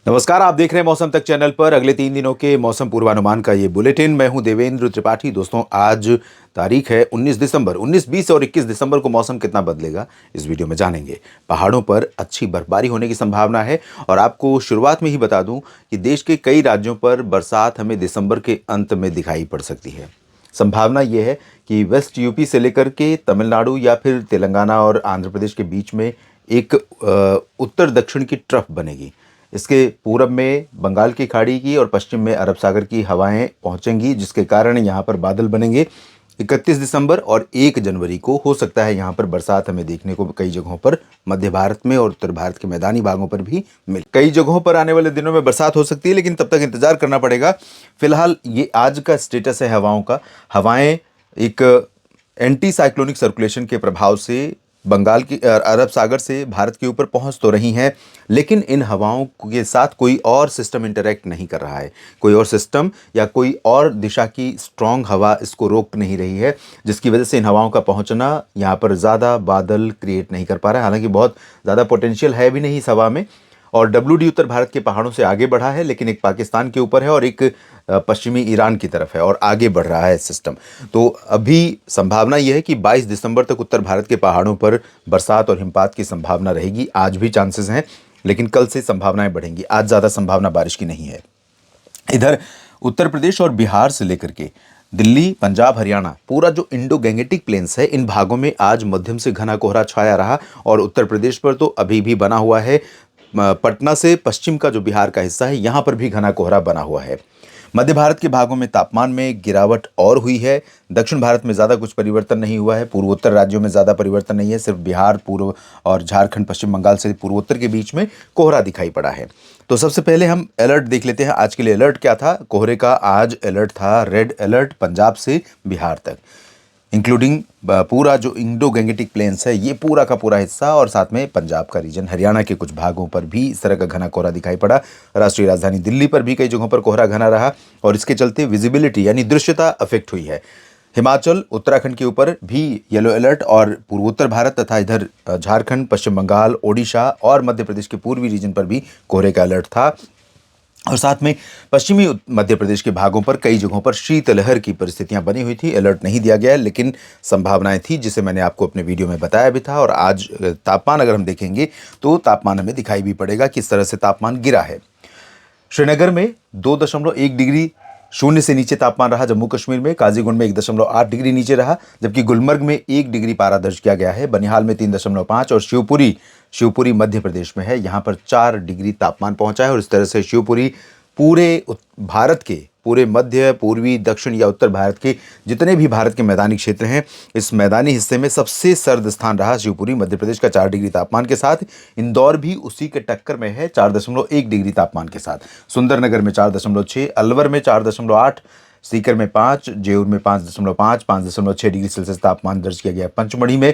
नमस्कार, आप देख रहे हैं मौसम तक चैनल पर अगले 3 दिनों के मौसम पूर्वानुमान का ये बुलेटिन। मैं हूं देवेंद्र त्रिपाठी। दोस्तों, आज तारीख है 19 दिसंबर। 19, 20 और 21 दिसंबर को मौसम कितना बदलेगा इस वीडियो में जानेंगे। पहाड़ों पर अच्छी बर्फबारी होने की संभावना है और आपको शुरुआत में ही बता दूं कि देश के कई राज्यों पर बरसात हमें दिसंबर के अंत में दिखाई पड़ सकती है। संभावना ये है कि वेस्ट यूपी से लेकर के तमिलनाडु या फिर तेलंगाना और आंध्र प्रदेश के बीच में एक उत्तर दक्षिण की ट्रफ बनेगी। इसके पूरब में बंगाल की खाड़ी की और पश्चिम में अरब सागर की हवाएं पहुंचेंगी, जिसके कारण यहाँ पर बादल बनेंगे। 31 दिसंबर और 1 जनवरी को हो सकता है यहाँ पर बरसात हमें देखने को कई जगहों पर मध्य भारत में और उत्तर भारत के मैदानी भागों पर भी मिल। कई जगहों पर आने वाले दिनों में बरसात हो सकती है, लेकिन तब तक इंतजार करना पड़ेगा। फिलहाल ये आज का स्टेटस है हवाओं का। हवाएं एक एंटी साइक्लोनिक सर्कुलेशन के प्रभाव से बंगाल की अरब सागर से भारत के ऊपर पहुंच तो रही हैं, लेकिन इन हवाओं के साथ कोई और सिस्टम इंटरैक्ट नहीं कर रहा है। कोई और सिस्टम या कोई और दिशा की स्ट्रॉन्ग हवा इसको रोक नहीं रही है, जिसकी वजह से इन हवाओं का पहुंचना यहाँ पर ज़्यादा बादल क्रिएट नहीं कर पा रहा है। हालांकि बहुत ज़्यादा पोटेंशियल है भी नहीं इस हवा में। और WD उत्तर भारत के पहाड़ों से आगे बढ़ा है, लेकिन एक पाकिस्तान के ऊपर है और एक पश्चिमी ईरान की तरफ है और आगे बढ़ रहा है सिस्टम। तो अभी संभावना यह है कि 22 दिसंबर तक उत्तर भारत के पहाड़ों पर बरसात और हिमपात की संभावना रहेगी। आज भी चांसेस हैं, लेकिन कल से संभावनाएं बढ़ेंगी। आज ज़्यादा संभावना बारिश की नहीं है। इधर उत्तर प्रदेश और बिहार से लेकर के दिल्ली, पंजाब, हरियाणा, पूरा जो इंडो गैंगेटिक प्लेन्स है, इन भागों में आज मध्यम से घना कोहरा छाया रहा और उत्तर प्रदेश पर तो अभी भी बना हुआ है। पटना से पश्चिम का जो बिहार का हिस्सा है, यहाँ पर भी घना कोहरा बना हुआ है। मध्य भारत के भागों में तापमान में गिरावट और हुई है। दक्षिण भारत में ज़्यादा कुछ परिवर्तन नहीं हुआ है। पूर्वोत्तर राज्यों में ज़्यादा परिवर्तन नहीं है। सिर्फ बिहार, पूर्व और झारखंड, पश्चिम बंगाल से पूर्वोत्तर के बीच में कोहरा दिखाई पड़ा है। तो सबसे पहले हम अलर्ट देख लेते हैं। आज के लिए अलर्ट क्या था? कोहरे का आज अलर्ट था रेड अलर्ट पंजाब से बिहार तक, इंक्लूडिंग पूरा जो इंडो गैंगेटिक प्लेन्स है, ये पूरा का पूरा हिस्सा और साथ में पंजाब का रीजन, हरियाणा के कुछ भागों पर भी इस तरह का घना कोहरा दिखाई पड़ा। राष्ट्रीय राजधानी दिल्ली पर भी कई जगहों पर कोहरा घना रहा और इसके चलते विजिबिलिटी यानी दृश्यता अफेक्ट हुई है। हिमाचल, उत्तराखंड के ऊपर भी येलो अलर्ट और पूर्वोत्तर भारत तथा इधर झारखंड, पश्चिम बंगाल, ओडिशा और मध्य प्रदेश के पूर्वी रीजन पर भी कोहरे का अलर्ट था। और साथ में पश्चिमी मध्य प्रदेश के भागों पर कई जगहों पर शीतलहर की परिस्थितियां बनी हुई थी। अलर्ट नहीं दिया गया है, लेकिन संभावनाएं थी, जिसे मैंने आपको अपने वीडियो में बताया भी था। और आज तापमान अगर हम देखेंगे तो तापमान हमें दिखाई भी पड़ेगा किस तरह से तापमान गिरा है। श्रीनगर में 2.1 डिग्री शून्य से नीचे तापमान रहा। जम्मू कश्मीर में काजीगुंड में 1.8 डिग्री नीचे रहा, जबकि गुलमर्ग में 1 डिग्री पारा दर्ज किया गया है। बनिहाल में 3.5 और शिवपुरी मध्य प्रदेश में है, यहाँ पर 4 डिग्री तापमान पहुंचा है। और इस तरह से शिवपुरी पूरे भारत के, पूरे मध्य, पूर्वी, दक्षिण या उत्तर भारत के जितने भी भारत के मैदानी क्षेत्र हैं, इस मैदानी हिस्से में सबसे सर्द स्थान रहा शिवपुरी मध्य प्रदेश का 4 डिग्री तापमान के साथ। इंदौर भी उसी के टक्कर में है 4.1 डिग्री तापमान के साथ। सुंदरनगर में 4.6, अलवर में 4.8, सीकर में 5, जेऊर में 5.5, 5.6 डिग्री सेल्सियस तापमान दर्ज किया गया। पंचमढ़ी में,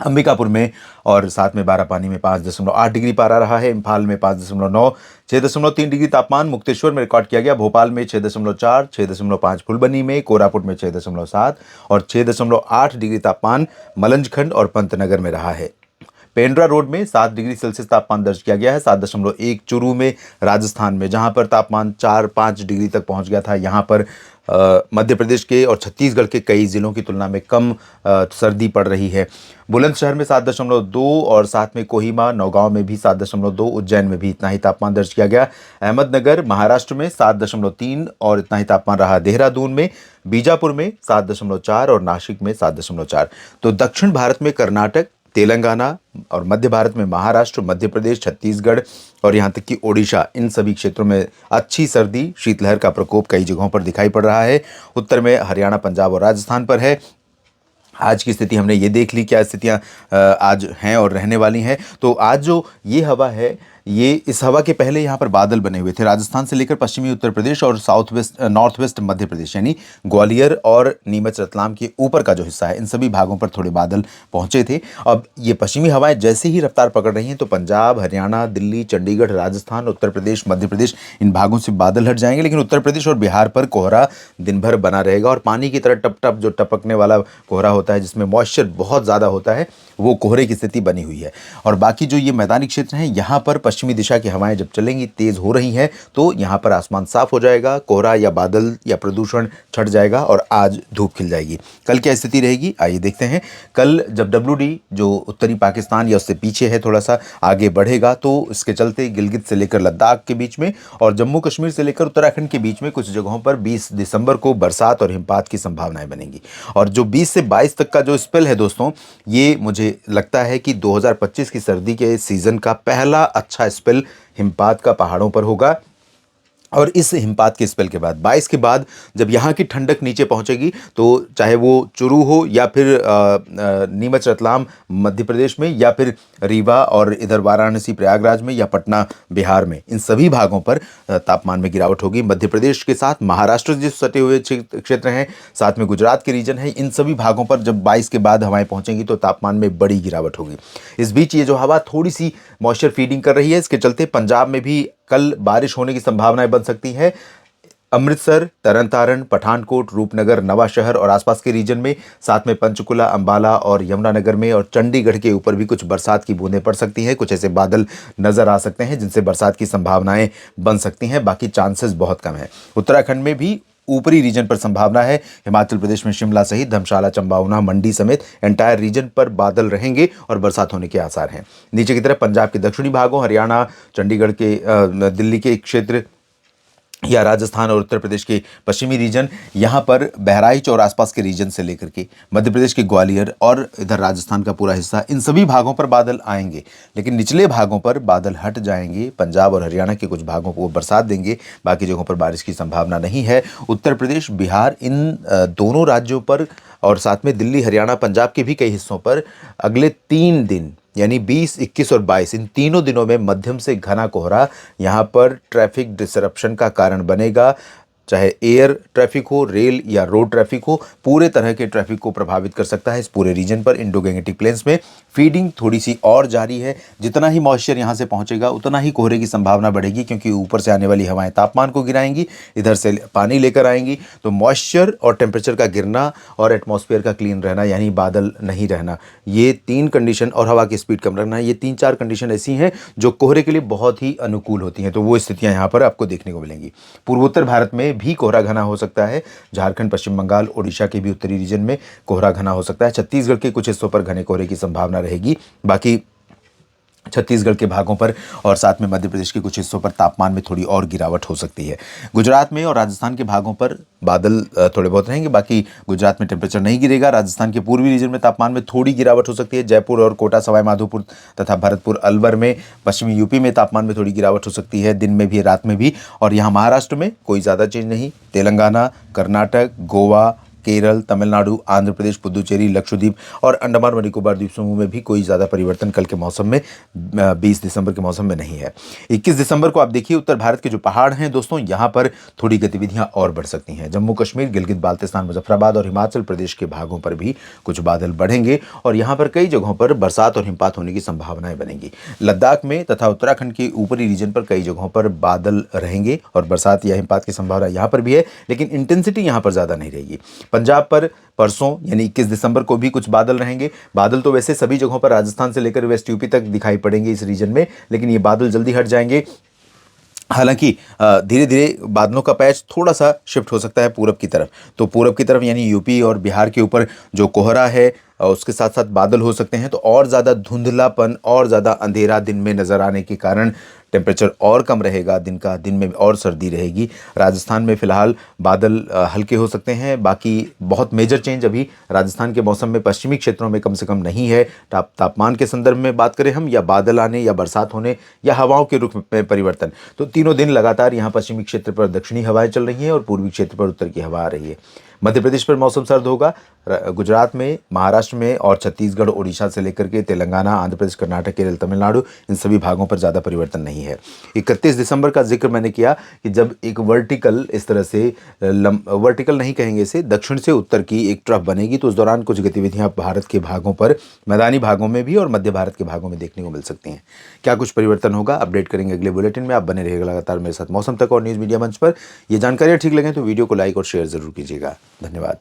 अंबिकापुर में और साथ में बारापानी में 5.8 डिग्री पारा रहा है। इम्फाल में 5.9, 6.3 डिग्री तापमान मुक्तेश्वर में रिकॉर्ड किया गया। भोपाल में 6.4, 6.5 फुलबनी में, कोरापुट में 6.7 और 6.8 डिग्री तापमान मलंजखंड और पंतनगर में रहा है। पेंड्रा रोड में 7 डिग्री सेल्सियस तापमान दर्ज किया गया है। 7.1 चूरू में, राजस्थान में, जहां पर तापमान 4-5 डिग्री तक पहुंच गया था। यहां पर मध्य प्रदेश के और छत्तीसगढ़ के कई जिलों की तुलना में कम सर्दी पड़ रही है। बुलंदशहर में 7.2 और साथ में कोहिमा, नौगांव में भी 7.2, उज्जैन में भी इतना ही तापमान दर्ज किया गया। अहमदनगर महाराष्ट्र में 7.3 और इतना ही तापमान रहा। देहरादून में, बीजापुर में 7.4 और नासिक में 7.4। तो दक्षिण भारत में कर्नाटक, तेलंगाना और मध्य भारत में महाराष्ट्र, मध्य प्रदेश, छत्तीसगढ़ और यहाँ तक कि ओडिशा, इन सभी क्षेत्रों में अच्छी सर्दी, शीतलहर का प्रकोप कई जगहों पर दिखाई पड़ रहा है। उत्तर में हरियाणा, पंजाब और राजस्थान पर है। आज की स्थिति हमने ये देख ली, क्या स्थितियाँ आज हैं और रहने वाली हैं। तो आज जो ये हवा है, ये इस हवा के पहले यहाँ पर बादल बने हुए थे। राजस्थान से लेकर पश्चिमी उत्तर प्रदेश और नॉर्थ वेस्ट मध्य प्रदेश यानी ग्वालियर और नीमच, रतलाम के ऊपर का जो हिस्सा है, इन सभी भागों पर थोड़े बादल पहुँचे थे। अब ये पश्चिमी हवाएं जैसे ही रफ्तार पकड़ रही हैं, तो पंजाब, हरियाणा, दिल्ली, चंडीगढ़, राजस्थान, उत्तर प्रदेश, मध्य प्रदेश, इन भागों से बादल हट जाएंगे। लेकिन उत्तर प्रदेश और बिहार पर कोहरा दिन भर बना रहेगा और पानी की तरह टप टप जो टपकने वाला कोहरा होता है, जिसमें मॉइस्चर बहुत ज़्यादा होता है, वो कोहरे की स्थिति बनी हुई है। और बाकी जो ये मैदानी क्षेत्र हैं, यहाँ पर पश्चिमी दिशा की हवाएं जब चलेंगी, तेज़ हो रही हैं, तो यहाँ पर आसमान साफ हो जाएगा, कोहरा या बादल या प्रदूषण छट जाएगा और आज धूप खिल जाएगी। कल क्या स्थिति रहेगी, आइए देखते हैं। कल जब WD जो उत्तरी पाकिस्तान या उससे पीछे है थोड़ा सा आगे बढ़ेगा, तो इसके चलते गिलगित से लेकर लद्दाख के बीच में और जम्मू कश्मीर से लेकर उत्तराखंड के बीच में कुछ जगहों पर 20 दिसंबर को बरसात और हिमपात की संभावनाएं बनेंगी। और जो 20 से 22 तक का जो स्पेल है दोस्तों, ये मुझे लगता है कि 2025 की सर्दी के सीज़न का पहला अच्छा स्पेल हिमपात का पहाड़ों पर होगा। और इस हिमपात के स्पेल के बाद 22 के बाद जब यहाँ की ठंडक नीचे पहुँचेगी, तो चाहे वो चुरू हो या फिर नीमच रतलाम मध्य प्रदेश में, या फिर रीवा और इधर वाराणसी प्रयागराज में, या पटना बिहार में, इन सभी भागों पर तापमान में गिरावट होगी। मध्य प्रदेश के साथ महाराष्ट्र जो सटे हुए क्षेत्र हैं, साथ में गुजरात के रीजन है, इन सभी भागों पर जब 22 के बाद हवाएं पहुँचेंगी तो तापमान में बड़ी गिरावट होगी। इस बीच ये जो हवा थोड़ी सी मॉइस्चर फीडिंग कर रही है, इसके चलते पंजाब में भी कल बारिश होने की संभावनाएं बन सकती हैं। अमृतसर, तरनतारन, पठानकोट, रूपनगर, नवा शहर और आसपास के रीजन में, साथ में पंचकुला, अंबाला और यमुनानगर में और चंडीगढ़ के ऊपर भी कुछ बरसात की बूंदें पड़ सकती हैं। कुछ ऐसे बादल नजर आ सकते हैं जिनसे बरसात की संभावनाएं बन सकती हैं, बाकी चांसेस बहुत कम है। उत्तराखंड में भी ऊपरी रीजन पर संभावना है। हिमाचल प्रदेश में शिमला सहित धर्मशाला, चंबा, ऊना, मंडी समेत एंटायर रीजन पर बादल रहेंगे और बरसात होने के आसार हैं। नीचे की तरफ पंजाब के दक्षिणी भागों, हरियाणा, चंडीगढ़ के दिल्ली के क्षेत्र या राजस्थान और उत्तर प्रदेश के पश्चिमी रीजन, यहाँ पर बहराइच और आसपास के रीजन से लेकर के मध्य प्रदेश के ग्वालियर और इधर राजस्थान का पूरा हिस्सा, इन सभी भागों पर बादल आएंगे। लेकिन निचले भागों पर बादल हट जाएंगे। पंजाब और हरियाणा के कुछ भागों को बरसात देंगे, बाकी जगहों पर बारिश की संभावना नहीं है। उत्तर प्रदेश, बिहार, इन दोनों राज्यों पर और साथ में दिल्ली, हरियाणा, पंजाब के भी कई हिस्सों पर अगले 3 दिन यानी 20, 21 और 22, इन तीनों दिनों में मध्यम से घना कोहरा यहाँ पर ट्रैफिक डिसरप्शन का कारण बनेगा। चाहे एयर ट्रैफिक हो, रेल या रोड ट्रैफिक हो, पूरे तरह के ट्रैफिक को प्रभावित कर सकता है। इस पूरे रीजन पर इंडो गैंगेटिक प्लेन्स में फीडिंग थोड़ी सी और जारी है। जितना ही मॉइस्चर यहाँ से पहुँचेगा उतना ही कोहरे की संभावना बढ़ेगी, क्योंकि ऊपर से आने वाली हवाएं तापमान को गिराएंगी, इधर से पानी लेकर आएंगी। तो मॉइस्चर और टेम्परेचर का गिरना और एटमॉस्फेयर का क्लीन रहना यानी बादल नहीं रहना, ये 3 कंडीशन, और हवा की स्पीड कम रहना, ये 3-4 कंडीशन ऐसी हैं जो कोहरे के लिए बहुत ही अनुकूल होती हैं। तो वो स्थितियाँ यहाँ पर आपको देखने को मिलेंगी। पूर्वोत्तर भारत में भी कोहरा घना हो सकता है। झारखंड, पश्चिम बंगाल, ओडिशा के भी उत्तरी रीजन में कोहरा घना हो सकता है। छत्तीसगढ़ के कुछ हिस्सों पर घने कोहरे की संभावना रहेगी। बाकी छत्तीसगढ़ के भागों पर और साथ में मध्य प्रदेश के कुछ हिस्सों पर तापमान में थोड़ी और गिरावट हो सकती है। गुजरात में और राजस्थान के भागों पर बादल थोड़े बहुत रहेंगे। बाकी गुजरात में टेम्परेचर नहीं गिरेगा। राजस्थान के पूर्वी रीजन में तापमान में थोड़ी गिरावट हो सकती है। जयपुर और कोटा, सवाई माधोपुर तथा भरतपुर, अलवर में, पश्चिमी यूपी में तापमान में थोड़ी गिरावट हो सकती है, दिन में भी रात में भी। और यहाँ महाराष्ट्र में कोई ज़्यादा चेंज नहीं। तेलंगाना, कर्नाटक, गोवा, केरल, तमिलनाडु, आंध्र प्रदेश, पुदुचेरी, लक्षद्वीप और अंडमान व निकोबार द्वीप समूह में भी कोई ज़्यादा परिवर्तन कल के मौसम में 20 दिसंबर के मौसम में नहीं है। 21 दिसंबर को आप देखिए, उत्तर भारत के जो पहाड़ हैं दोस्तों, यहाँ पर थोड़ी गतिविधियां और बढ़ सकती हैं। जम्मू कश्मीर, गिलगित बाल्तिस्तान, मुजफ्फराबाद और हिमाचल प्रदेश के भागों पर भी कुछ बादल बढ़ेंगे और यहाँ पर कई जगहों पर बरसात और हिमपात होने की संभावनाएं बनेंगी। लद्दाख में तथा उत्तराखंड के ऊपरी रीजन पर कई जगहों पर बादल रहेंगे और बरसात या हिमपात की संभावना यहाँ पर भी है, लेकिन इंटेंसिटी यहाँ पर ज़्यादा नहीं रहेगी। पंजाब पर परसों यानी 21 दिसंबर को भी कुछ बादल रहेंगे। बादल तो वैसे सभी जगहों पर राजस्थान से लेकर वेस्ट यूपी तक दिखाई पड़ेंगे इस रीजन में, लेकिन ये बादल जल्दी हट जाएंगे। हालांकि धीरे धीरे बादलों का पैच थोड़ा सा शिफ्ट हो सकता है पूरब की तरफ। तो पूरब की तरफ यानी यूपी और बिहार के ऊपर जो कोहरा है उसके साथ साथ बादल हो सकते हैं, तो और ज़्यादा धुंधलापन और ज़्यादा अंधेरा दिन में नज़र आने के कारण टेम्परेचर और कम रहेगा दिन में और सर्दी रहेगी। राजस्थान में फ़िलहाल बादल हल्के हो सकते हैं। बाकी बहुत मेजर चेंज अभी राजस्थान के मौसम में पश्चिमी क्षेत्रों में कम से कम नहीं है। तापमान के संदर्भ में बात करें हम, या बादल आने या बरसात होने या हवाओं के रुख में परिवर्तन, तो तीनों दिन लगातार यहाँ पश्चिमी क्षेत्र पर दक्षिणी हवाएं चल रही हैं और पूर्वी क्षेत्र पर उत्तर की हवा आ रही है। मध्य प्रदेश पर मौसम सर्द होगा। गुजरात में, महाराष्ट्र में और छत्तीसगढ़, ओडिशा से लेकर के तेलंगाना, आंध्र प्रदेश, कर्नाटक, केरल, तमिलनाडु, इन सभी भागों पर ज़्यादा परिवर्तन नहीं है। 31 दिसंबर का जिक्र मैंने किया कि जब एक वर्टिकल, इस तरह से वर्टिकल नहीं कहेंगे इसे, दक्षिण से उत्तर की एक ट्रफ बनेगी, तो उस दौरान कुछ गतिविधियां भारत के भागों पर, मैदानी भागों में भी और मध्य भारत के भागों में देखने को मिल सकती हैं। क्या कुछ परिवर्तन होगा, अपडेट करेंगे अगले बुलेटिन में। आप बने रहिएगा लगातार मेरे साथ मौसम तक और न्यूज़ मीडिया मंच पर। ये जानकारियाँ ठीक लगें तो वीडियो को लाइक और शेयर ज़रूर कीजिएगा। धन्यवाद।